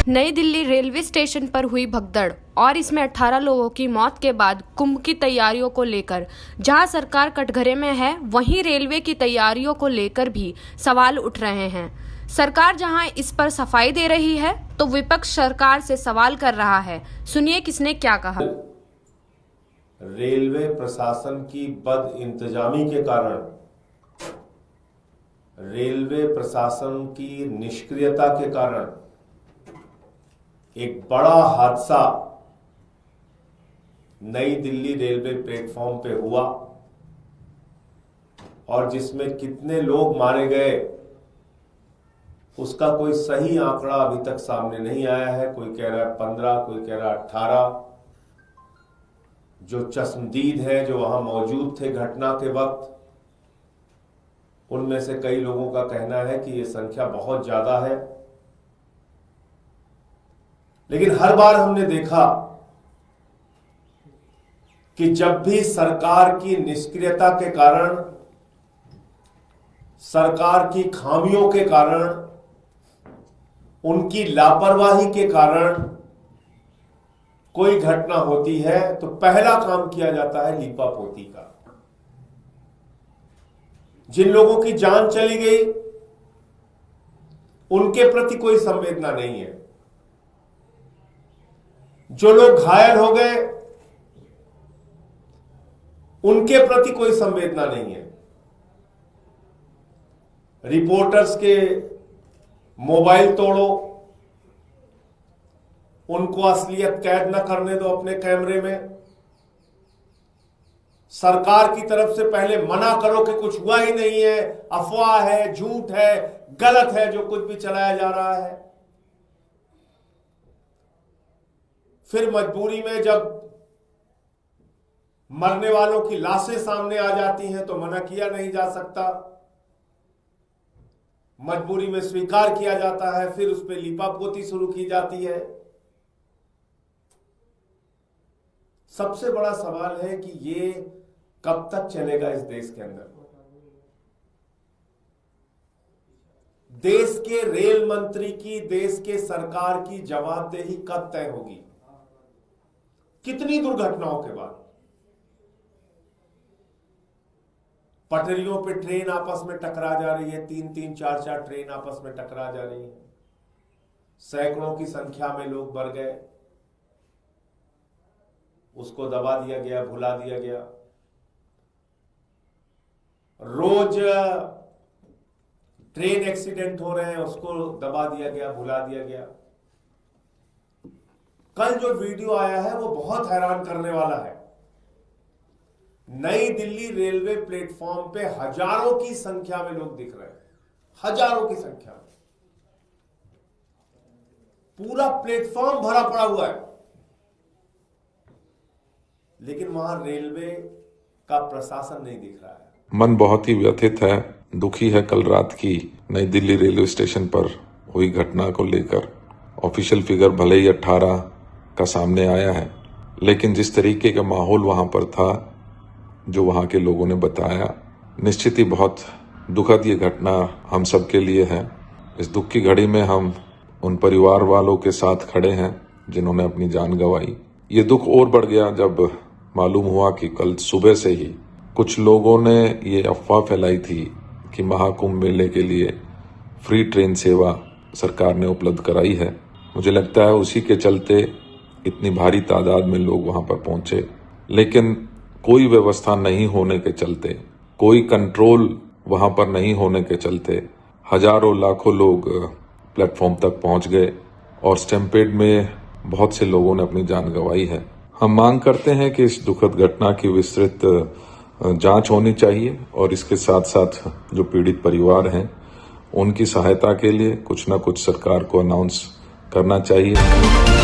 नई Delhi railway station पर हुई भगदड़ और इसमें 18 लोगों की मौत के बाद कुंभ की तैयारियों को लेकर जहां सरकार कटघरे में है, वहीं रेलवे की तैयारियों को लेकर भी सवाल उठ रहे हैं। सरकार जहां इस पर सफाई दे रही है, तो विपक्ष सरकार से सवाल कर रहा है। सुनिए किसने क्या कहा। रेलवे प्रशासन की बदइंतजामी के कारण, रेलवे प्रशासन की निष्क्रियता के कारण एक बड़ा हादसा नई दिल्ली रेलवे प्लेटफॉर्म पे हुआ और जिसमें कितने लोग मारे गए उसका कोई सही आंकड़ा अभी तक सामने नहीं आया है। कोई कह रहा है 15, कोई कह रहा है 18। जो चश्मदीद है, जो वहां मौजूद थे घटना के वक्त, उनमें से कई लोगों का कहना है कि यह संख्या बहुत ज्यादा है। लेकिन हर बार हमने देखा कि जब भी सरकार की निष्क्रियता के कारण, सरकार की खामियों के कारण, उनकी लापरवाही के कारण कोई घटना होती है तो पहला काम किया जाता है लीपापोती का। जिन लोगों की जान चली गई उनके प्रति कोई संवेदना नहीं है। जो लोग घायल हो गए उनके प्रति कोई संवेदना नहीं है। रिपोर्टर्स के मोबाइल तोड़ो, उनको असलियत कैद न करने दो अपने कैमरे में। सरकार की तरफ से पहले मना करो कि कुछ हुआ ही नहीं है, अफवाह है, झूठ है, गलत है जो कुछ भी चलाया जा रहा है। फिर मजबूरी में जब मरने वालों की लाशें सामने आ जाती हैं तो मना किया नहीं जा सकता, मजबूरी में स्वीकार किया जाता है, फिर उस पर लीपापोती शुरू की जाती है। सबसे बड़ा सवाल है कि ये कब तक चलेगा इस देश के अंदर। देश के रेल मंत्री की, देश के सरकार की जवाबदेही कब तय होगी? कितनी दुर्घटनाओं के बाद? पटरियों पे ट्रेन आपस में टकरा जा रही है, 3-3, 4-4 ट्रेन आपस में टकरा जा रही है, सैकड़ों की संख्या में लोग मर गए, उसको दबा दिया गया, भुला दिया गया। रोज ट्रेन एक्सीडेंट हो रहे हैं, उसको दबा दिया गया, भुला दिया गया। कल जो वीडियो आया है वो बहुत हैरान करने वाला है। नई दिल्ली रेलवे प्लेटफॉर्म पे हजारों की संख्या में लोग दिख रहे हैं, हजारों की संख्या में। पूरा प्लेटफॉर्म भरा पड़ा हुआ है, लेकिन वहां रेलवे का प्रशासन नहीं दिख रहा है। मन बहुत ही व्यथित है, दुखी है। कल रात की नई दिल्ली रेलवे स्टेशन पर हुई घटना को लेकर ऑफिशियल फिगर भले ही 18 का सामने आया है, लेकिन जिस तरीके का माहौल वहां पर था, जो वहां के लोगों ने बताया, निश्चित ही बहुत दुखद ये घटना हम सब के लिए है। इस दुख की घड़ी में हम उन परिवार वालों के साथ खड़े हैं जिन्होंने अपनी जान गंवाई। ये दुख और बढ़ गया जब मालूम हुआ कि कल सुबह से ही कुछ लोगों ने ये अफवाह फैलाई थी कि महाकुंभ मेले के लिए फ्री ट्रेन सेवा सरकार ने उपलब्ध कराई है। मुझे लगता है उसी के चलते इतनी भारी तादाद में लोग वहां पर पहुंचे, लेकिन कोई व्यवस्था नहीं होने के चलते, कोई कंट्रोल वहां पर नहीं होने के चलते हजारों लाखों लोग प्लेटफॉर्म तक पहुंच गए और स्टैम्पेड में बहुत से लोगों ने अपनी जान गंवाई है। हम मांग करते हैं कि इस दुखद घटना की विस्तृत जांच होनी चाहिए और इसके साथ साथ जो पीड़ित परिवार हैं उनकी सहायता के लिए कुछ न कुछ सरकार को अनाउंस करना चाहिए।